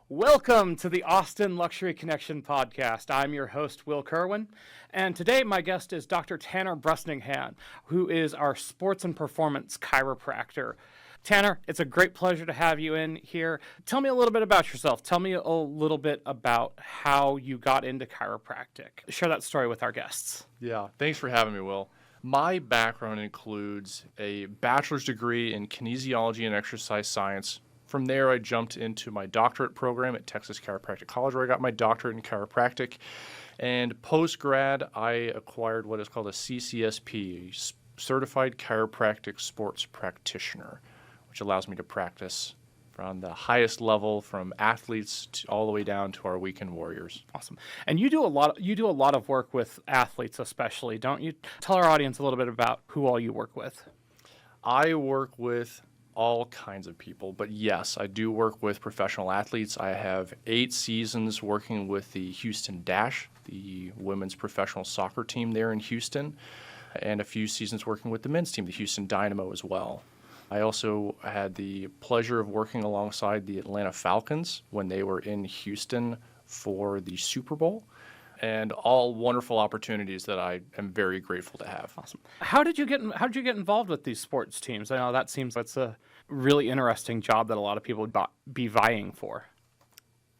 Welcome to the Austin Luxury Connection podcast. I'm your host, Wil Kirwan, and today my guest is Dr. Tanner Brusnighan, who is our sports and performance chiropractor. Tanner, it's a great pleasure to have you in here. Tell me a little bit about yourself. Tell me a little bit about how you got into chiropractic. Share that story with our guests. Yeah, thanks for having me, Will. My background includes a bachelor's degree in kinesiology and exercise science. From there, I jumped into my doctorate program at Texas Chiropractic College, where I got my doctorate in chiropractic. And post-grad, I acquired what is called a CCSP, a Certified Chiropractic Sports Practitioner, which allows me to practice from the highest level, from athletes all the way down to our weekend warriors. Awesome. And you do a lot of work with athletes, especially, don't you? Tell our audience a little bit about who all you work with. I work with all kinds of people, but yes, I do work with professional athletes. I have 8 seasons working with the Houston Dash, the women's professional soccer team there in Houston, and a few seasons working with the men's team, the Houston Dynamo, as well. I also had the pleasure of working alongside the Atlanta Falcons when they were in Houston for the Super Bowl, and all wonderful opportunities that I am very grateful to have. Awesome. How did you get involved with these sports teams? I know that seems that's a really interesting job that a lot of people would be vying for.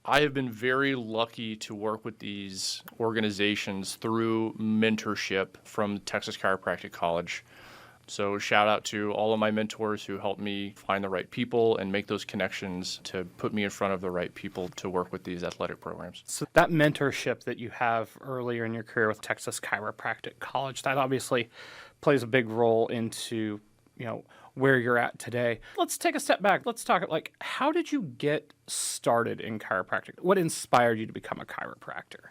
I have been very lucky to work with these organizations through mentorship from Texas Chiropractic College. So shout out to all of my mentors who helped me find the right people and make those connections to put me in front of the right people to work with these athletic programs. So that mentorship that you have earlier in your career with Texas Chiropractic College, that obviously plays a big role into, where you're at today. Let's take a step back. Let's talk how did you get started in chiropractic? What inspired you to become a chiropractor?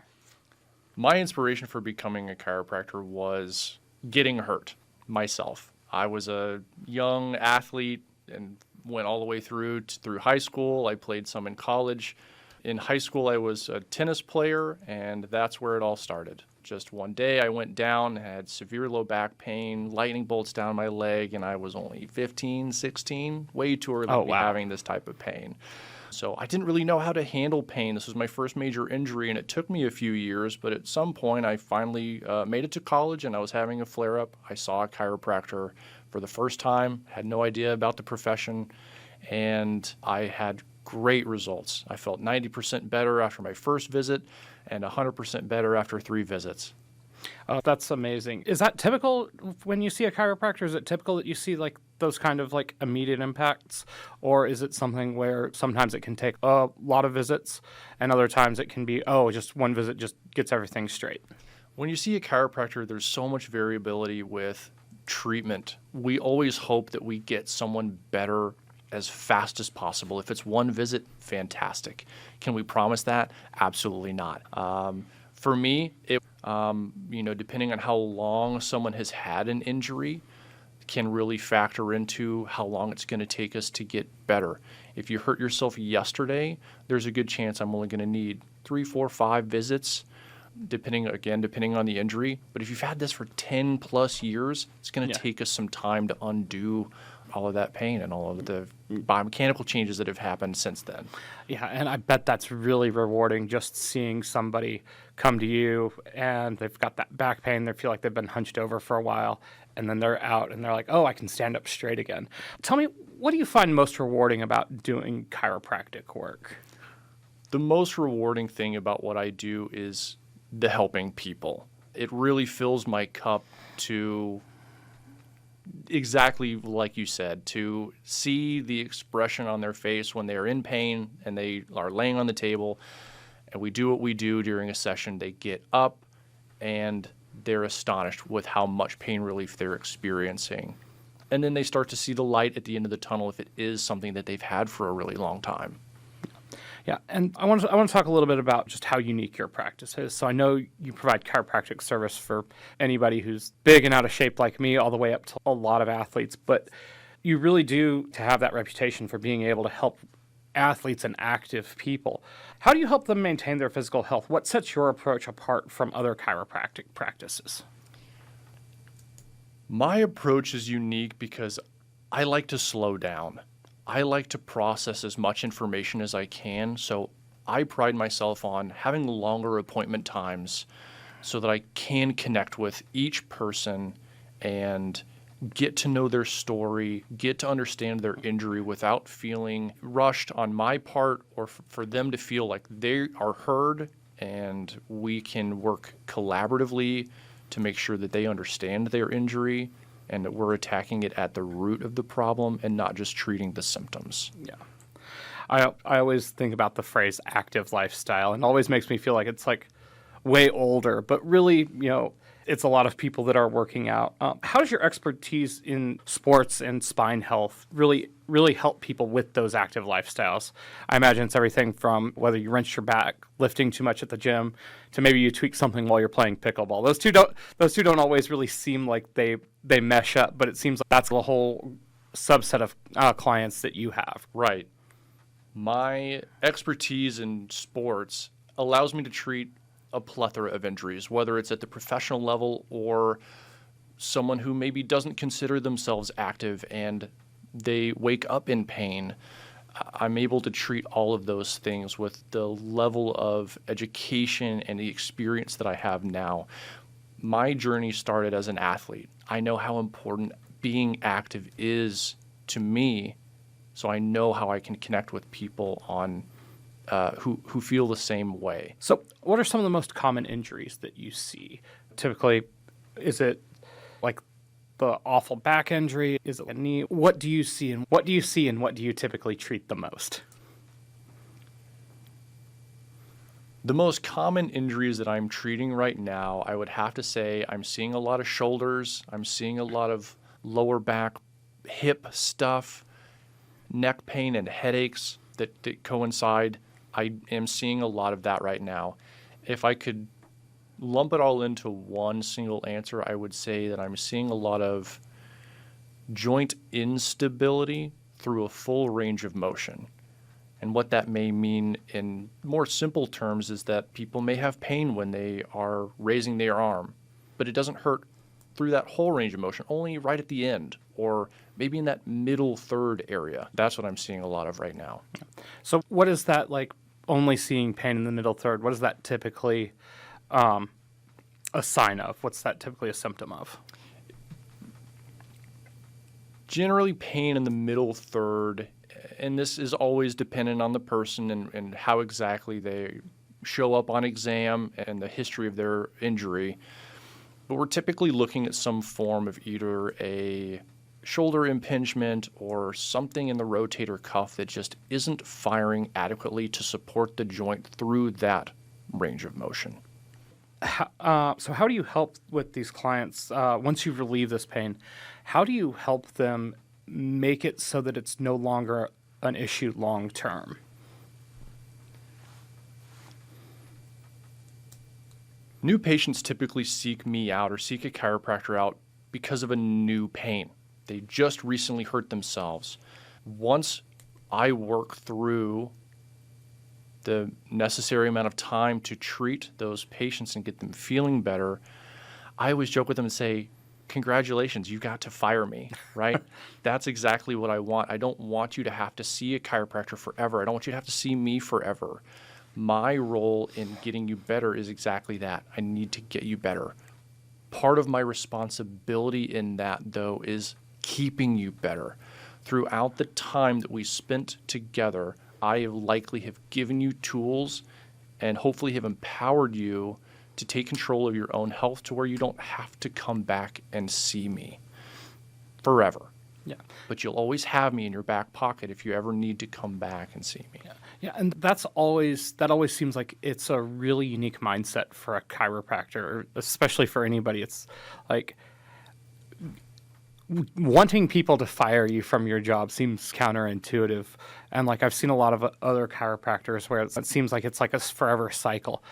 My inspiration for becoming a chiropractor was getting hurt myself. I was a young athlete and went all the way through high school. I played some in college. In high school, I was a tennis player, and that's where it all started. Just one day, I went down, had severe low back pain, lightning bolts down my leg, and I was only 15, 16, way too early to be having this type of pain. So I didn't really know how to handle pain. This was my first major injury, and it took me a few years, but at some point I finally made it to college, and I was having a flare-up. I saw a chiropractor for the first time, had no idea about the profession, and I had great results. I felt 90% better after my first visit and 100% better after 3 visits. Oh, that's amazing. Is that typical when you see a chiropractor? Is it typical that you see those kind of immediate impacts? Or is it something where sometimes it can take a lot of visits and other times it can be, just one visit just gets everything straight? When you see a chiropractor, there's so much variability with treatment. We always hope that we get someone better as fast as possible. If it's one visit, fantastic. Can we promise that? Absolutely not. For me, depending on how long someone has had an injury, can really factor into how long it's going to take us to get better. If you hurt yourself yesterday, there's a good chance I'm only going to need 3, 4, 5 visits, depending on the injury. But if you've had this for 10 plus years, it's going to take us some time to undo all of that pain and all of the biomechanical changes that have happened since then. Yeah, and I bet that's really rewarding, just seeing somebody come to you and they've got that back pain, they feel like they've been hunched over for a while, and then they're out and they're like, I can stand up straight again. Tell me, what do you find most rewarding about doing chiropractic work? The most rewarding thing about what I do is the helping people. It really fills my cup to, exactly like you said, to see the expression on their face when they are in pain and they are laying on the table and we do what we do during a session. They get up and they're astonished with how much pain relief they're experiencing. And then they start to see the light at the end of the tunnel if it is something that they've had for a really long time. Yeah, and I want to talk a little bit about just how unique your practice is. So I know you provide chiropractic service for anybody who's big and out of shape like me, all the way up to a lot of athletes, but you really do to have that reputation for being able to help athletes and active people. How do you help them maintain their physical health? What sets your approach apart from other chiropractic practices? My approach is unique because I like to slow down. I like to process as much information as I can, so I pride myself on having longer appointment times so that I can connect with each person and get to know their story, get to understand their injury without feeling rushed on my part, or for them to feel like they are heard and we can work collaboratively to make sure that they understand their injury and that we're attacking it at the root of the problem and not just treating the symptoms. Yeah. I always think about the phrase active lifestyle, and it always makes me feel like it's like way older, but really, it's a lot of people that are working out. How does your expertise in sports and spine health really help people with those active lifestyles? I imagine it's everything from whether you wrench your back, lifting too much at the gym, to maybe you tweak something while you're playing pickleball. Those two don't always really seem like they mesh up, but it seems like that's a whole subset of clients that you have. Right. My expertise in sports allows me to treat a plethora of injuries, whether it's at the professional level or someone who maybe doesn't consider themselves active and they wake up in pain. I'm able to treat all of those things with the level of education and the experience that I have now. My journey started as an athlete. I know how important being active is to me, so I know how I can connect with people on who feel the same way. So, what are some of the most common injuries that you see? Typically, is it like the awful back injury? Is it a knee? What do you see, and what do you typically treat the most? The most common injuries that I'm treating right now, I would have to say I'm seeing a lot of shoulders, I'm seeing a lot of lower back, hip stuff, neck pain and headaches that coincide. I am seeing a lot of that right now. If I could lump it all into one single answer, I would say that I'm seeing a lot of joint instability through a full range of motion. And what that may mean in more simple terms is that people may have pain when they are raising their arm, but it doesn't hurt through that whole range of motion, only right at the end, or maybe in that middle third area. That's what I'm seeing a lot of right now. So what is that like, only seeing pain in the middle third? What is that typically a sign of? What's that typically a symptom of? Generally pain in the middle third, and this is always dependent on the person and how exactly they show up on exam and the history of their injury. But we're typically looking at some form of either a shoulder impingement or something in the rotator cuff that just isn't firing adequately to support the joint through that range of motion. So how do you help with these clients once you relieve this pain? How do you help them make it so that it's no longer an issue long term? New patients typically seek me out or seek a chiropractor out because of a new pain. They just recently hurt themselves. Once I work through the necessary amount of time to treat those patients and get them feeling better, I always joke with them and say, congratulations, you got to fire me, right? That's exactly what I want. I don't want you to have to see a chiropractor forever. I don't want you to have to see me forever. My role in getting you better is exactly that. I need to get you better. Part of my responsibility in that, though, is keeping you better. Throughout the time that we spent together, I likely have given you tools and hopefully have empowered you to take control of your own health to where you don't have to come back and see me forever. Yeah. But you'll always have me in your back pocket if you ever need to come back and see me. Yeah, and that always seems like it's a really unique mindset for a chiropractor, especially for anybody. It's like wanting people to fire you from your job seems counterintuitive. And like I've seen a lot of other chiropractors where it seems like it's like a forever cycle.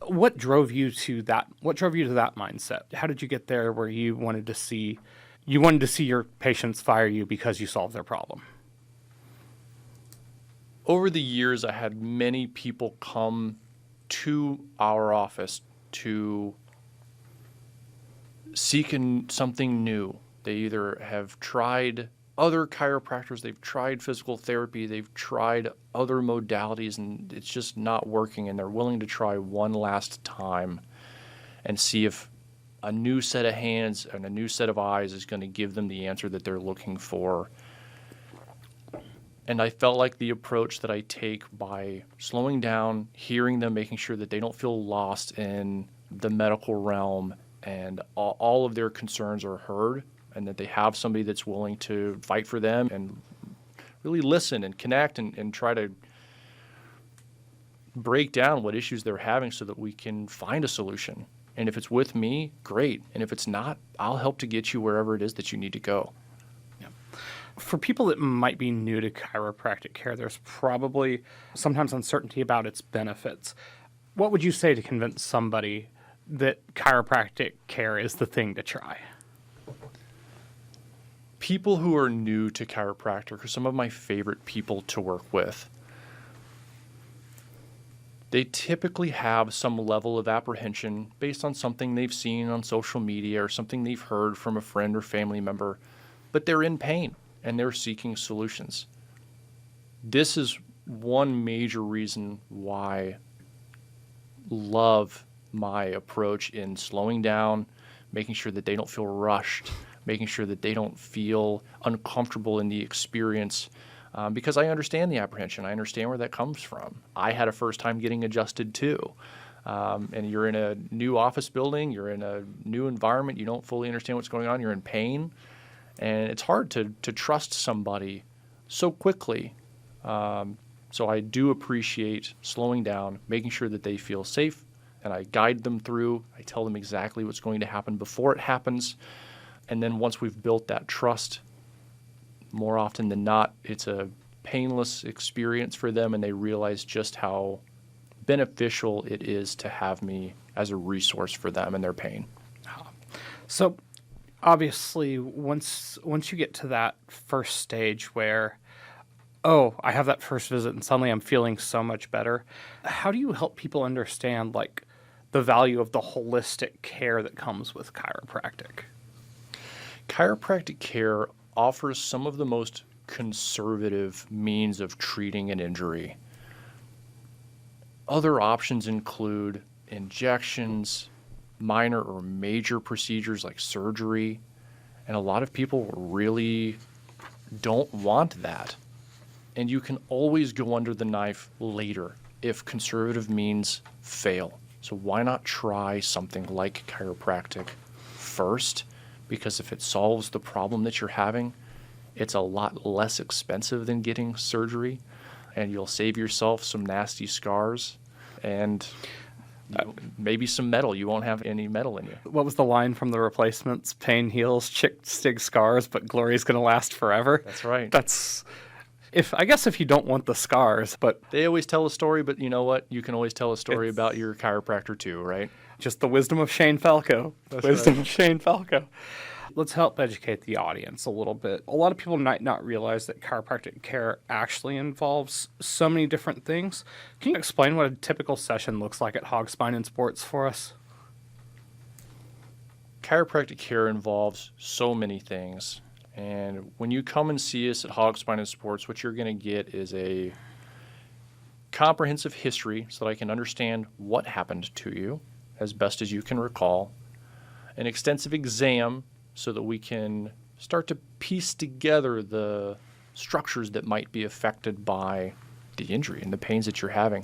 What drove you to that? What drove you to that mindset? How did you get there where you wanted to see your patients fire you because you solved their problem? Over the years, I had many people come to our office to seek something new. They either have tried other chiropractors, they've tried physical therapy, they've tried other modalities, and it's just not working, and they're willing to try one last time and see if a new set of hands and a new set of eyes is going to give them the answer that they're looking for. And I felt like the approach that I take by slowing down, hearing them, making sure that they don't feel lost in the medical realm and all of their concerns are heard, and that they have somebody that's willing to fight for them and really listen and connect and try to break down what issues they're having so that we can find a solution. And if it's with me, great. And if it's not, I'll help to get you wherever it is that you need to go. For people that might be new to chiropractic care, there's probably sometimes uncertainty about its benefits. What would you say to convince somebody that chiropractic care is the thing to try? People who are new to chiropractic are some of my favorite people to work with. They typically have some level of apprehension based on something they've seen on social media or something they've heard from a friend or family member, but they're in pain and they're seeking solutions. This is one major reason why I love my approach in slowing down, making sure that they don't feel rushed, making sure that they don't feel uncomfortable in the experience. Because I understand the apprehension. I understand where that comes from. I had a first time getting adjusted too. And you're in a new office building, you're in a new environment, you don't fully understand what's going on, you're in pain. And it's hard to trust somebody so quickly. So I do appreciate slowing down, making sure that they feel safe, and I guide them through. I tell them exactly what's going to happen before it happens. And then once we've built that trust, more often than not, it's a painless experience for them, and they realize just how beneficial it is to have me as a resource for them and their pain. So obviously, once you get to that first stage where, oh, I have that first visit and suddenly I'm feeling so much better, how do you help people understand like the value of the holistic care that comes with chiropractic? Chiropractic care offers some of the most conservative means of treating an injury. Other options include injections, minor or major procedures like surgery, and a lot of people really don't want that. And you can always go under the knife later if conservative means fail. So why not try something like chiropractic first? Because if it solves the problem that you're having, it's a lot less expensive than getting surgery, and you'll save yourself some nasty scars and maybe some metal. You won't have any metal in you. What was the line from The Replacements? Pain heals, chick stig scars, but glory's going to last forever. That's right. I guess if you don't want the scars, but they always tell a story, but you know what? You can always tell a story about your chiropractor too, right? Just the wisdom of Shane Falco. Of Shane Falco. Let's help educate the audience a little bit. A lot of people might not realize that chiropractic care actually involves so many different things. Can you explain what a typical session looks like at Hog Spine and Sports for us? Chiropractic care involves so many things. And when you come and see us at Hog Spine and Sports, what you're going to get is a comprehensive history so that I can understand what happened to you as best as you can recall, an extensive exam so that we can start to piece together the structures that might be affected by the injury and the pains that you're having,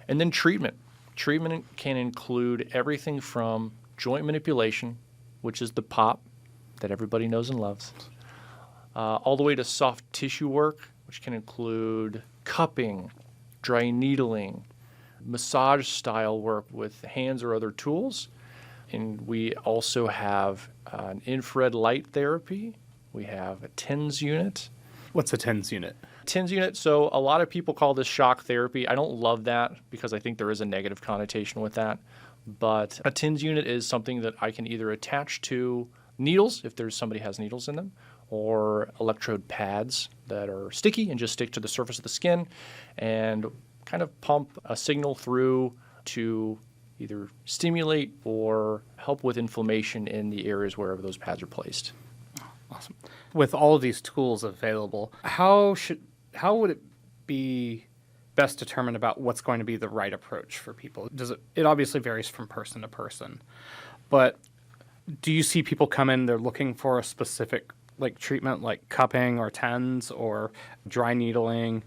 and then treatment. Treatment can include everything from joint manipulation, which is the pop that everybody knows and loves, all the way to soft tissue work, which can include cupping, dry needling, massage style work with hands or other tools. And we also have an infrared light therapy. We have a TENS unit. What's a TENS unit? TENS unit, so a lot of people call this shock therapy. I don't love that because I think there is a negative connotation with that. But a TENS unit is something that I can either attach to needles, if somebody has needles in them, or electrode pads that are sticky and just stick to the surface of the skin and kind of pump a signal through to either stimulate or help with inflammation in the areas wherever those pads are placed. Awesome. With all of these tools available, how would it be best determined about what's going to be the right approach for people? It obviously varies from person to person, but do you see people come in, they're looking for a specific like treatment like cupping or TENS or dry needling?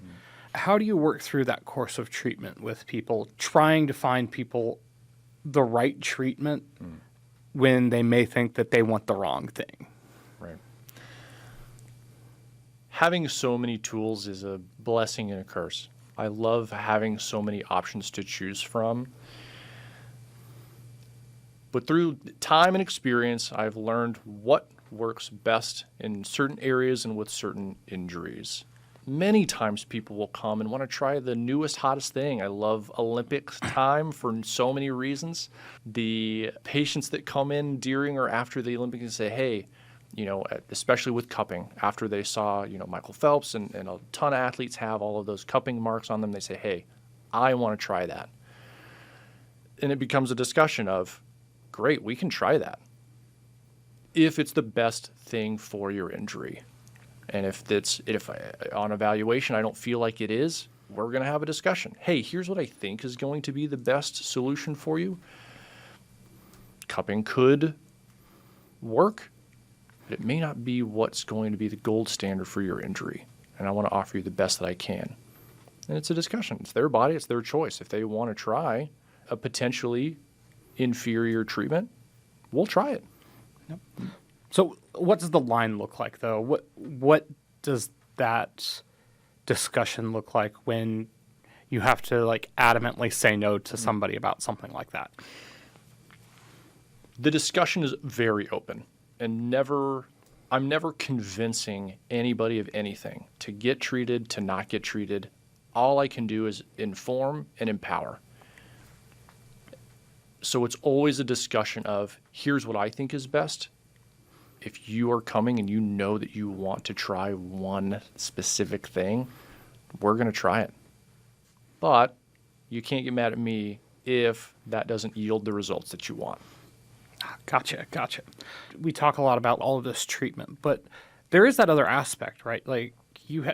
How do you work through that course of treatment with people, trying to find people the right treatment when they may think that they want the wrong thing? Right. Having so many tools is a blessing and a curse. I love having so many options to choose from. But through time and experience, I've learned what works best in certain areas and with certain injuries. Many times people will come and want to try the newest, hottest thing. I love Olympics time for so many reasons. The patients that come in during or after the Olympics and say, hey, especially with cupping, after they saw, Michael Phelps and a ton of athletes have all of those cupping marks on them, they say, hey, I want to try that. And it becomes a discussion of, great, we can try that. If it's the best thing for your injury. And if on evaluation I don't feel like it is, we're going to have a discussion. Hey, here's what I think is going to be the best solution for you. Cupping could work, but it may not be what's going to be the gold standard for your injury. And I want to offer you the best that I can. And it's a discussion. It's their body. It's their choice. If they want to try a potentially inferior treatment, we'll try it. Yep. So what does the line look like, though? What does that discussion look like when you have to like adamantly say no to somebody about something like that? The discussion is very open, and I'm never convincing anybody of anything to get treated, to not get treated. All I can do is inform and empower. So it's always a discussion of, here's what I think is best. If you are coming and you know that you want to try one specific thing, we're going to try it. But you can't get mad at me if that doesn't yield the results that you want. Gotcha. We talk a lot about all of this treatment, but there is that other aspect, right? Like you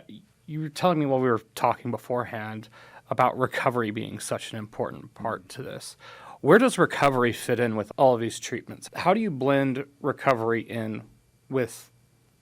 were telling me while we were talking beforehand about recovery being such an important part to this. Where does recovery fit in with all of these treatments? How do you blend recovery in with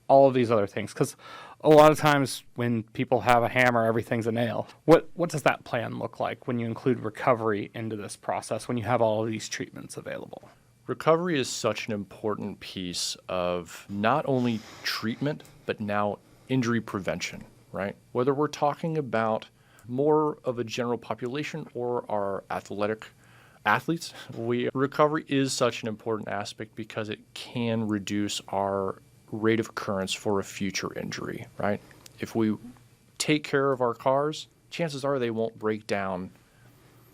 all of these other things? Because a lot of times when people have a hammer, everything's a nail. What does that plan look like when you include recovery into this process, when you have all of these treatments available? Recovery is such an important piece of not only treatment, but now injury prevention, right? Whether we're talking about more of a general population or our athletes, recovery is such an important aspect because it can reduce our rate of occurrence for a future injury, right? If we take care of our cars, chances are they won't break down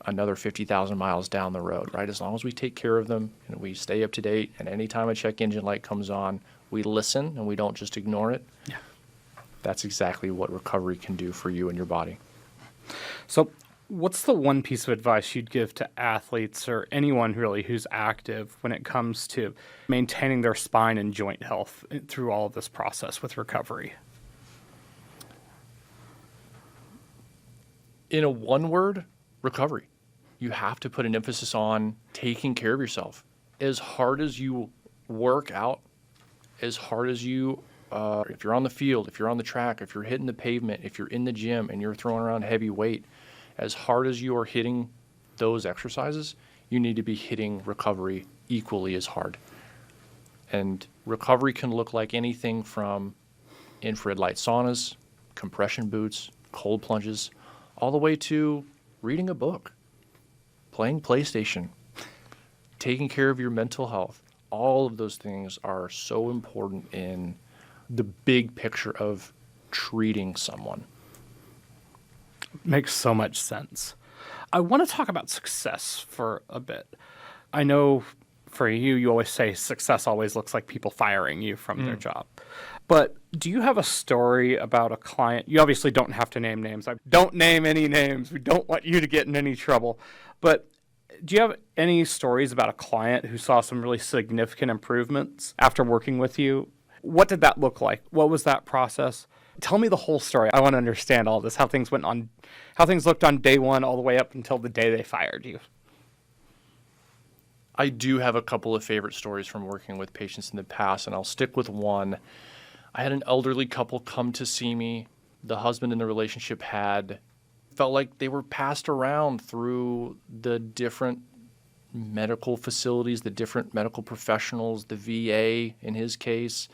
another 50,000 miles down the road, right? As long as we take care of them and we stay up to date, and anytime a check engine light comes on, we listen and we don't just ignore it. Yeah. That's exactly what recovery can do for you and your body. So what's the one piece of advice you'd give to athletes or anyone really who's active when it comes to maintaining their spine and joint health through all of this process with recovery? In a one word, recovery. You have to put an emphasis on taking care of yourself. As hard as you work out, as hard as you, if you're on the field, if you're on the track, if you're hitting the pavement, if you're in the gym and you're throwing around heavy weight, as hard as you are hitting those exercises, you need to be hitting recovery equally as hard. And recovery can look like anything from infrared light saunas, compression boots, cold plunges, all the way to reading a book, playing PlayStation, taking care of your mental health. All of those things are so important in the big picture of treating someone. Makes so much sense. I want to talk about success for a bit. I know for you always say success always looks like people firing you from their job. But do you have a story about a client? You obviously don't have to name names. Don't name any names. We don't want you to get in any trouble. But do you have any stories about a client who saw some really significant improvements after working with you? What did that look like? What was that process? Tell me the whole story. I want to understand all this, how things looked on day one all the way up until the day they fired you. I do have a couple of favorite stories from working with patients in the past, and I'll stick with one. I had an elderly couple come to see me. The husband in the relationship felt like they were passed around through the different medical facilities, the different medical professionals, the VA in his case,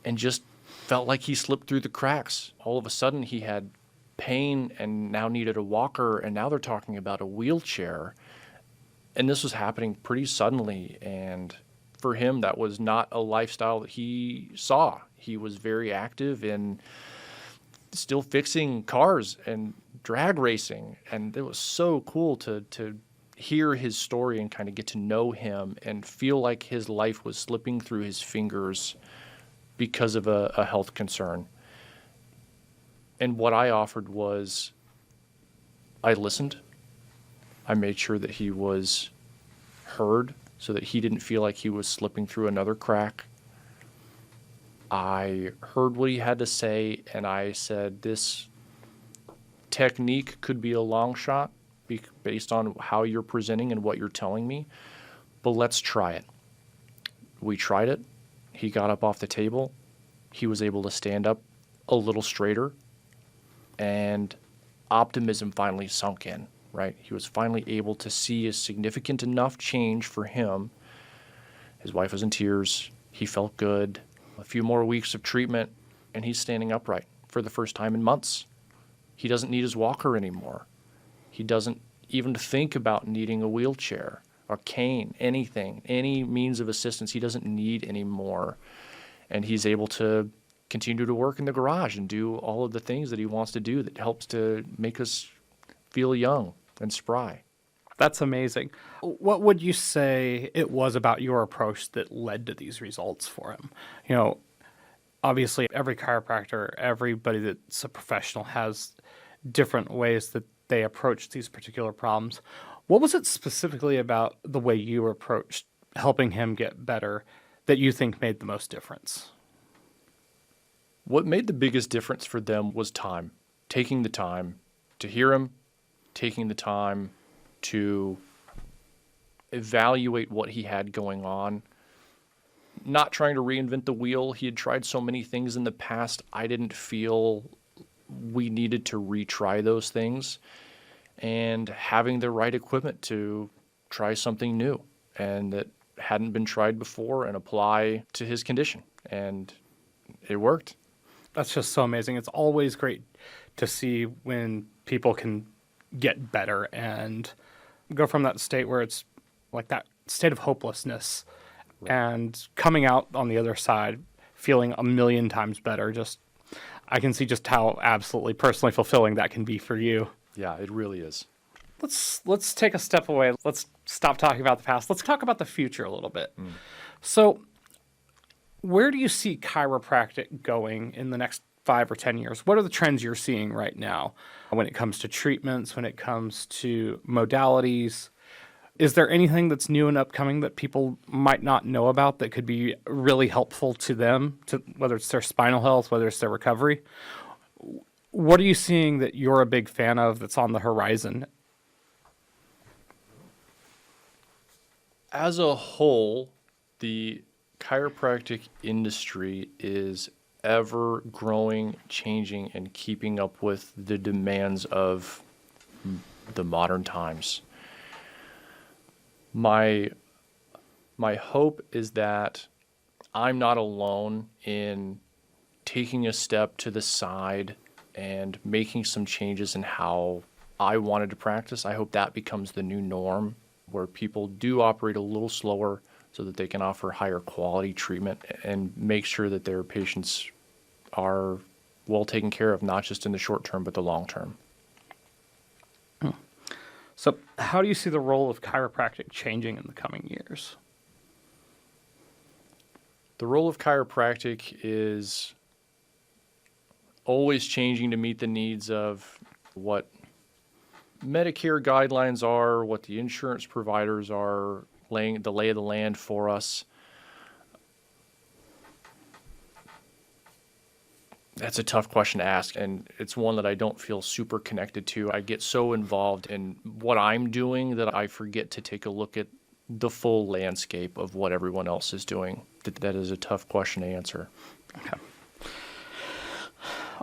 and just felt like he slipped through the cracks. All of a sudden he had pain and now needed a walker, and now they're talking about a wheelchair. And this was happening pretty suddenly, and for him that was not a lifestyle that he saw. He was very active in still fixing cars and drag racing, and it was so cool to hear his story and kind of get to know him and feel like his life was slipping through his fingers because of a health concern. And what I offered was I listened. I made sure that he was heard so that he didn't feel like he was slipping through another crack. I heard what he had to say, and I said, this technique could be a long shot based on how you're presenting and what you're telling me, but let's try it. We tried it. He got up off the table. He was able to stand up a little straighter, and optimism finally sunk in, right? He was finally able to see a significant enough change for him. His wife was in tears. He felt good. A few more weeks of treatment, and he's standing upright for the first time in months. He doesn't need his walker anymore. He doesn't even think about needing a wheelchair or cane, anything, any means of assistance he doesn't need anymore. And he's able to continue to work in the garage and do all of the things that he wants to do that helps to make us feel young and spry. That's amazing. What would you say it was about your approach that led to these results for him? You know, obviously every chiropractor, everybody that's a professional has different ways that they approach these particular problems. What was it specifically about the way you approached helping him get better that you think made the most difference? What made the biggest difference for them was time. Taking the time to hear him, taking the time to evaluate what he had going on, not trying to reinvent the wheel. He had tried so many things in the past. I didn't feel we needed to retry those things, and having the right equipment to try something new and that hadn't been tried before and apply to his condition. And it worked. That's just so amazing. It's always great to see when people can get better and go from that state where it's like that state of hopelessness, right, and coming out on the other side feeling a million times better. I can see just how absolutely personally fulfilling that can be for you. Yeah, it really is. Let's take a step away. Let's stop talking about the past. Let's talk about the future a little bit. So where do you see chiropractic going in the next 5 or 10 years? What are the trends you're seeing right now when it comes to treatments, when it comes to modalities? Is there anything that's new and upcoming that people might not know about that could be really helpful to them, to whether it's their spinal health, whether it's their recovery? What are you seeing that you're a big fan of that's on the horizon? As a whole, the chiropractic industry is ever growing, changing, and keeping up with the demands of the modern times. My hope is that I'm not alone in taking a step to the side and making some changes in how I wanted to practice. I hope that becomes the new norm, where people do operate a little slower so that they can offer higher quality treatment and make sure that their patients are well taken care of, not just in the short term, but the long term. So how do you see the role of chiropractic changing in the coming years? The role of chiropractic is always changing to meet the needs of what Medicare guidelines are, what the insurance providers are laying the lay of the land for us. That's a tough question to ask, and it's one that I don't feel super connected to. I get so involved in what I'm doing that I forget to take a look at the full landscape of what everyone else is doing. That is a tough question to answer. Okay.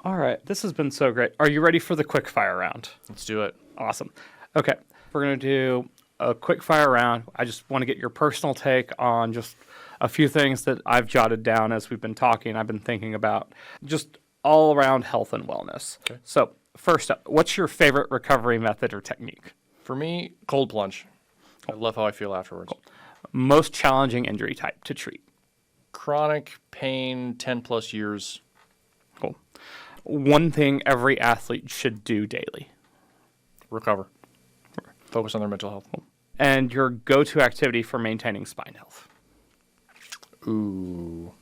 All right. This has been so great. Are you ready for the quick fire round? Let's do it. Awesome. Okay. We're going to do a quick fire round. I just want to get your personal take on just a few things that I've jotted down as we've been talking. I've been thinking about just all around health and wellness. Okay. So, first up, what's your favorite recovery method or technique? For me, cold plunge. I love how I feel afterwards. Most challenging injury type to treat? Chronic pain, 10 plus years. Cool. One thing every athlete should do daily? Recover. Focus on their mental health. And your go-to activity for maintaining spine health? Ooh.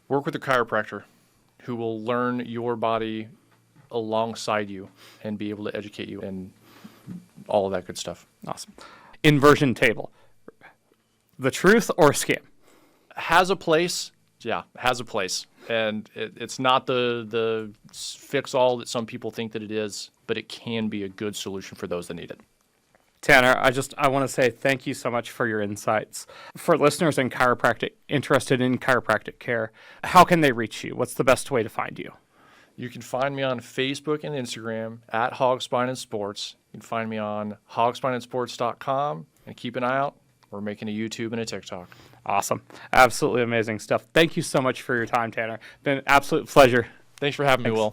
Work with a chiropractor who will learn your body alongside you and be able to educate you and all of that good stuff. Awesome. Inversion table. The truth or scam? Has a place. Yeah, has a place. And it's not the fix-all that some people think that it is, but it can be a good solution for those that need it. Tanner, I want to say thank you so much for your insights. For listeners in chiropractic interested in chiropractic care, how can they reach you? What's the best way to find you? You can find me on Facebook and Instagram at Hog Spine and Sports. You can find me on hogspineandsports.com, and keep an eye out. We're making a YouTube and a TikTok. Awesome. Absolutely amazing stuff. Thank you so much for your time, Tanner. Been an absolute pleasure. Thanks for having me, Will.